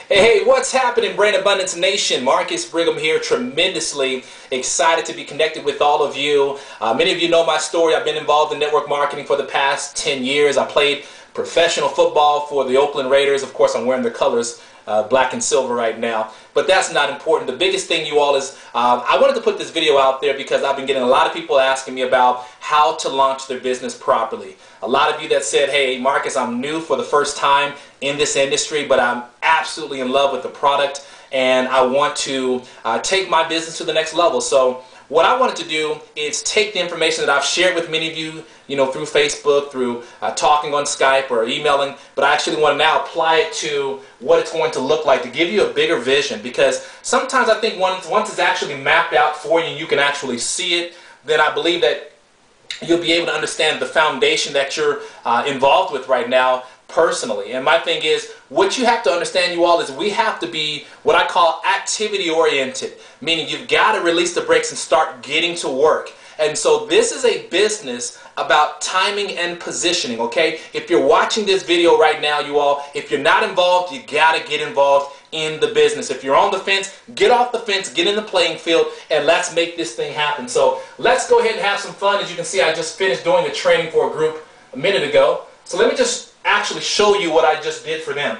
Hey, what's happening, Brand Abundance Nation? Marcus Brigham here, tremendously excited to be connected with all of you. Many of you know my story. I've been involved in network marketing for the past 10 years. I played professional football for the Oakland Raiders. Of course, I'm wearing the colors black and silver right now, but that's not important. The biggest thing, you all, is I wanted to put this video out there because I've been getting a lot of people asking me about how to launch their business properly. A lot of you that said, hey Marcus, I'm new for the first time in this industry, but I'm absolutely in love with the product and I want to take my business to the next level. So what I wanted to do is take the information that I've shared with many of you, through Facebook, through talking on Skype or emailing, but I actually want to now apply it to what it's going to look like to give you a bigger vision, because sometimes I think once it's actually mapped out for you and you can actually see it, then I believe that you'll be able to understand the foundation that you're involved with right now personally. And my thing is, what you have to understand, you all, is we have to be what I call activity oriented, meaning you've got to release the brakes and start getting to work. And so this is a business about timing and positioning, okay? If you're watching this video right now, you all, if you're not involved, you got to get involved in the business. If you're on the fence, get off the fence, get in the playing field, and let's make this thing happen. So let's go ahead and have some fun. As you can see, I just finished doing a training for a group a minute ago. So let me just actually show you what I just did for them.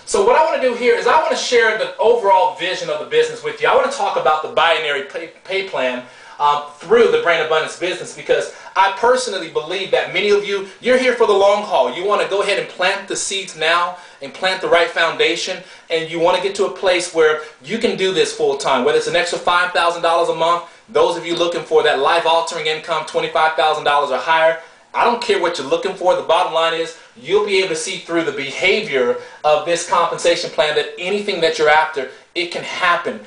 So what I want to do here is I want to share the overall vision of the business with you. I want to talk about the binary pay plan through the Brand Abundance business, because I personally believe that many of you, you're here for the long haul. You want to go ahead and plant the seeds now and plant the right foundation, and you want to get to a place where you can do this full time, whether it's an extra $5,000 a month, those of you looking for that life-altering income, $25,000 or higher. I don't care what you're looking for. The bottom line is you'll be able to see through the behavior of this compensation plan that anything that you're after, it can happen.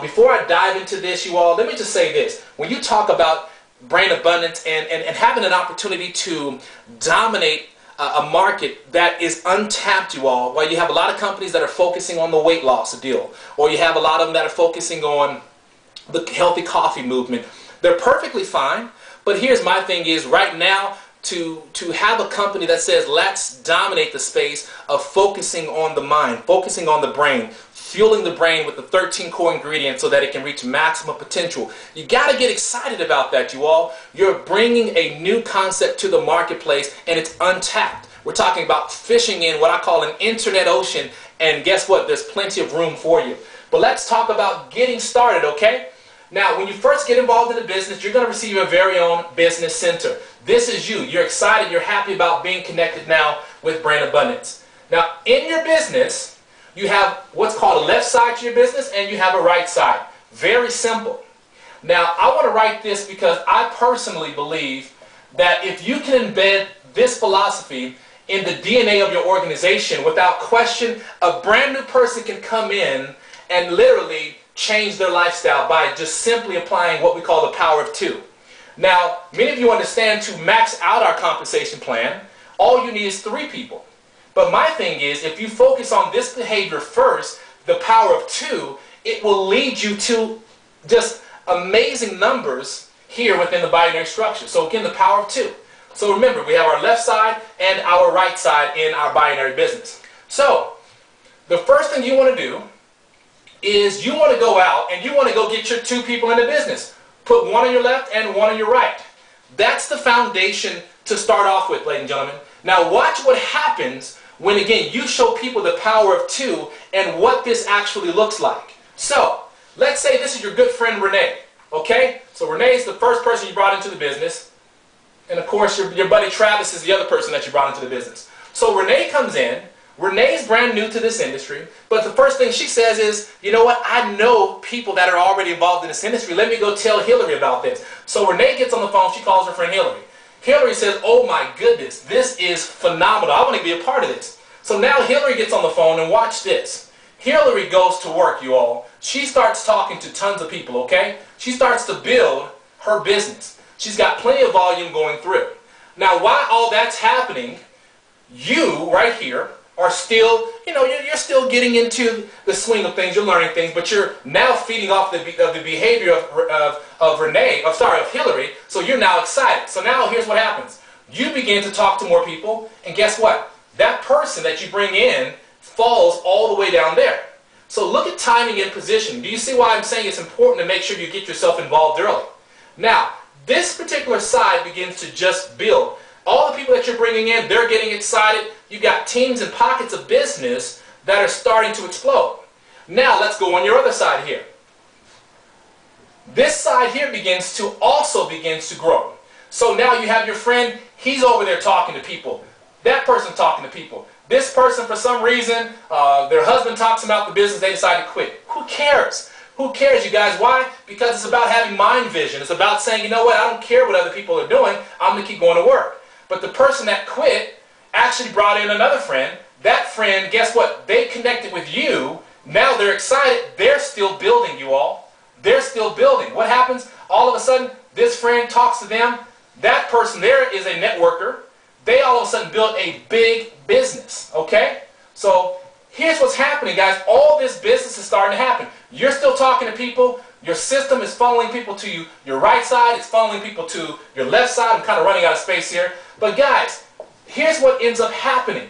Before I dive into this, you all, let me just say this. When you talk about brand abundance and having an opportunity to dominate a market that is untapped, you all, well, you have a lot of companies that are focusing on the weight loss deal, or you have a lot of them that are focusing on the healthy coffee movement. They're perfectly fine, but here's my thing is right now, to have a company that says let's dominate the space of focusing on the mind, focusing on the brain, fueling the brain with the 13 core ingredients so that it can reach maximum potential. You got to get excited about that, you all. You're bringing a new concept to the marketplace and it's untapped. We're talking about fishing in what I call an internet ocean, and guess what? There's plenty of room for you. But let's talk about getting started, okay? Now, when you first get involved in the business, you're going to receive your very own business center. This is you. You're excited. You're happy about being connected now with Brand Abundance. Now, in your business, you have what's called a left side to your business and you have a right side. Very simple. Now, I want to write this because I personally believe that if you can embed this philosophy in the DNA of your organization, without question, a brand new person can come in and literally change their lifestyle by just simply applying what we call the power of two. Now, many of you understand to max out our compensation plan, all you need is 3 people. But my thing is, if you focus on this behavior first, the power of 2, it will lead you to just amazing numbers here within the binary structure. So again, the power of 2. So remember, we have our left side and our right side in our binary business. So the first thing you want to do is you want to go out and you want to go get your 2 people in the business. Put one on your left and one on your right. That's the foundation to start off with, ladies and gentlemen. Now watch what happens when, again, you show people the power of 2 and what this actually looks like. So let's say this is your good friend Renee, okay? So Renee is the first person you brought into the business, and of course your buddy Travis is the other person that you brought into the business. So Renee comes in. Renee's brand new to this industry, but the first thing she says is, you know what, I know people that are already involved in this industry. Let me go tell Hillary about this. So Renee gets on the phone, she calls her friend Hillary. Hillary says, oh my goodness, this is phenomenal. I want to be a part of this. So now Hillary gets on the phone and watch this. Hillary goes to work, you all. She starts talking to tons of people, okay? She starts to build her business. She's got plenty of volume going through. Now while all that's happening, you right here are still, you're still getting into the swing of things, you're learning things, but you're now feeding off the behavior of Hillary, so you're now excited. So now here's what happens. You begin to talk to more people, and guess what? That person that you bring in falls all the way down there. So look at timing and position. Do you see why I'm saying it's important to make sure you get yourself involved early? Now, this particular side begins to just build. All the people that you're bringing in, they're getting excited. You've got teams and pockets of business that are starting to explode. Now, let's go on your other side here. This side here also begins to grow. So now you have your friend, he's over there talking to people. That person talking to people. This person, for some reason, their husband talks about the business, they decide to quit. Who cares? Who cares, you guys? Why? Because it's about having mind vision. It's about saying, you know what, I don't care what other people are doing, I'm going to keep going to work. But the person that quit actually brought in another friend. That friend, guess what? They connected with you. Now they're excited. They're still building, you all. They're still building. What happens? All of a sudden, this friend talks to them. That person there is a networker. They all of a sudden build a big business, okay? So here's what's happening, guys. All this business is starting to happen. You're still talking to people. Your system is funneling people to you. Your right side is funneling people to your left side. I'm kind of running out of space here. But guys, here's what ends up happening.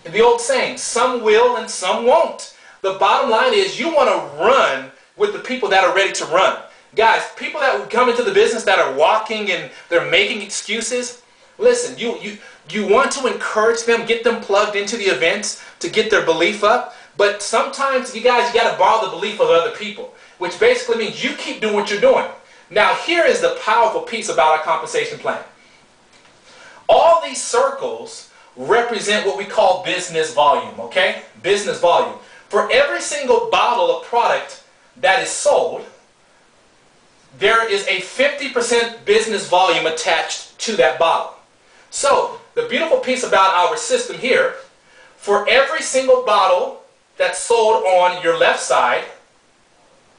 The old saying, some will and some won't. The bottom line is you want to run with the people that are ready to run. Guys, people that come into the business that are walking and they're making excuses, listen, you want to encourage them, get them plugged into the events to get their belief up. But sometimes, you guys, you got to borrow the belief of other people, which basically means you keep doing what you're doing. Now, here is the powerful piece about our compensation plan. All these circles represent what we call business volume, okay? Business volume. For every single bottle of product that is sold, there is a 50% business volume attached to that bottle. So, the beautiful piece about our system here, for every single bottle that's sold on your left side,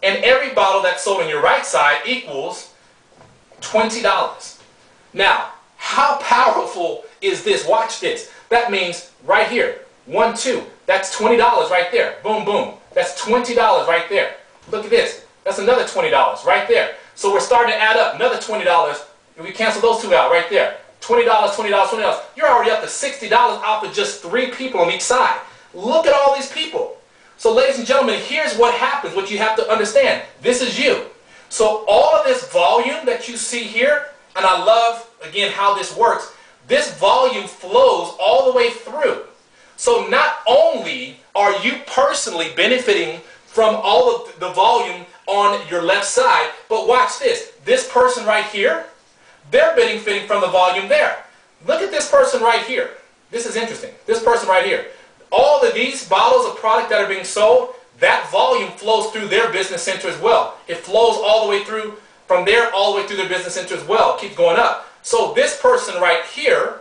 and every bottle that's sold on your right side equals $20. Now, how powerful is this? Watch this. That means right here, 1, 2, that's $20 right there. Boom, boom. That's $20 right there. Look at this. That's another $20 right there. So we're starting to add up another $20. If we cancel those two out right there, $20, $20, $20. You're already up to $60 off of just 3 people on each side. Look at all these people. So ladies and gentlemen, here's what happens, what you have to understand. This is you. So all of this volume that you see here, and I love, again, how this works, this volume flows all the way through. So not only are you personally benefiting from all of the volume on your left side, but watch this. This person right here, they're benefiting from the volume there. Look at this person right here. This is interesting. This person right here. All of these bottles of product that are being sold, that volume flows through their business center as well. It flows all the way through, from there all the way through their business center as well. It keeps going up. So this person right here,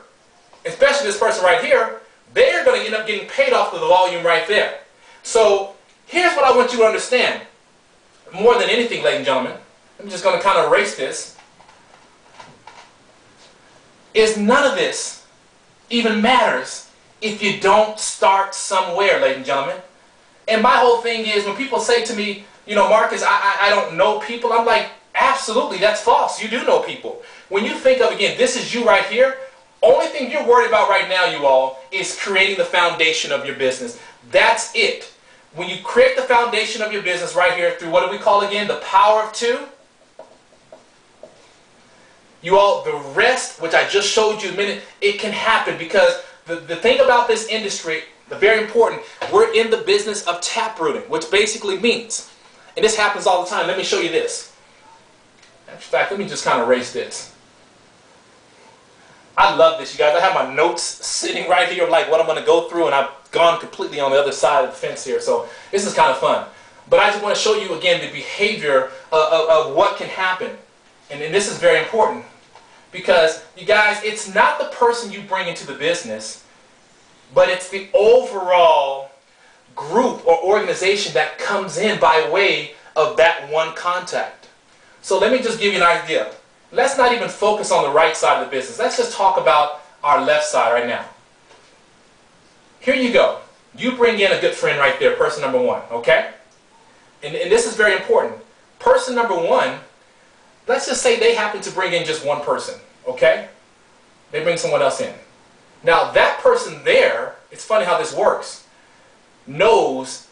especially this person right here, they're going to end up getting paid off of the volume right there. So here's what I want you to understand. More than anything, ladies and gentlemen, I'm just going to kind of erase this, is none of this even matters if you don't start somewhere, ladies and gentlemen. And my whole thing is, when people say to me, you know, Marcus, I don't know people, I'm like, absolutely, that's false. You do know people. When you think of, again, this is you right here, only thing you're worried about right now, you all, is creating the foundation of your business. That's it. When you create the foundation of your business right here through, what do we call again? The power of 2. You all, the rest, which I just showed you a minute, it can happen because the thing about this industry, the very important, we're in the business of taprooting, which basically means, and this happens all the time. Let me show you this. In fact, let me just kind of erase this. I love this, you guys. I have my notes sitting right here, like what I'm going to go through, and I've gone completely on the other side of the fence here, so this is kind of fun. But I just want to show you again the behavior of what can happen. And this is very important because, you guys, it's not the person you bring into the business, but it's the overall group or organization that comes in by way of that one contact. So let me just give you an idea. Let's not even focus on the right side of the business. Let's just talk about our left side right now. Here you go. You bring in a good friend right there, person number 1, okay? And this is very important. Person number 1, let's just say they happen to bring in just one person, okay? They bring someone else in. Now that person there, it's funny how this works. knows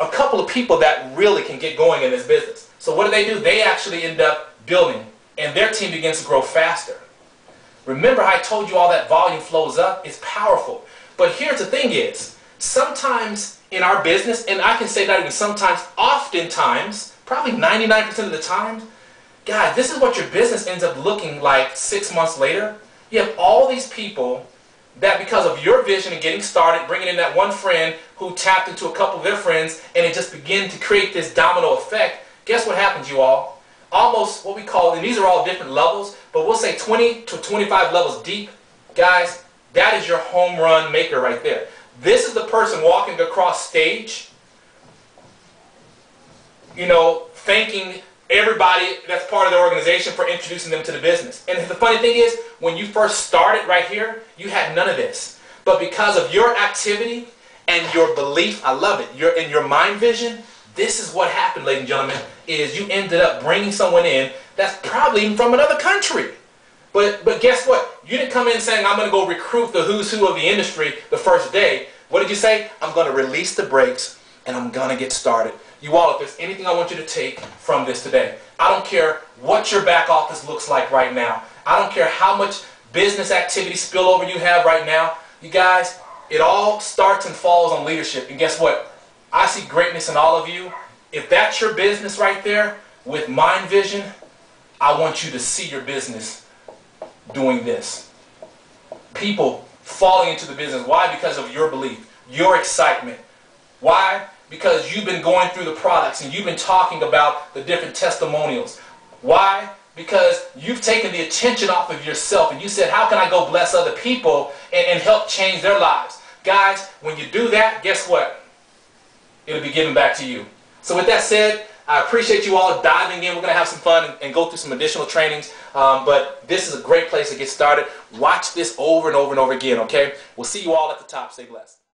a couple of people that really can get going in this business. So what do? They actually end up building, and their team begins to grow faster. Remember how I told you all that volume flows up? It's powerful. But here's the thing is, sometimes in our business, and I can say that even sometimes, oftentimes, probably 99% of the time, guys, this is what your business ends up looking like 6 months later. You have all these people that, because of your vision and getting started, bringing in that one friend who tapped into a couple of their friends, and it just began to create this domino effect. Guess what happens, you all? Almost what we call, and these are all different levels, but we'll say 20 to 25 levels deep. Guys, that is your home run maker right there. This is the person walking across stage, you know, thanking everybody that's part of the organization for introducing them to the business. And the funny thing is, when you first started right here, you had none of this. But because of your activity and your belief, I love it, in your mind vision, this is what happened, ladies and gentlemen, is you ended up bringing someone in that's probably even from another country. But guess what? You didn't come in saying, I'm going to go recruit the who's who of the industry the first day. What did you say? I'm going to release the brakes and I'm going to get started. You all, if there's anything I want you to take from this today, I don't care what your back office looks like right now. I don't care how much business activity spillover you have right now. You guys, it all starts and falls on leadership. And guess what? I see greatness in all of you. If that's your business right there, with mind vision, I want you to see your business doing this. People falling into the business. Why? Because of your belief, your excitement. Why? Because you've been going through the products and you've been talking about the different testimonials. Why? Because you've taken the attention off of yourself and you said, how can I go bless other people and help change their lives? Guys, when you do that, guess what? It'll be given back to you. So with that said, I appreciate you all diving in. We're going to have some fun and go through some additional trainings. But this is a great place to get started. Watch this over and over and over again, okay? We'll see you all at the top. Stay blessed.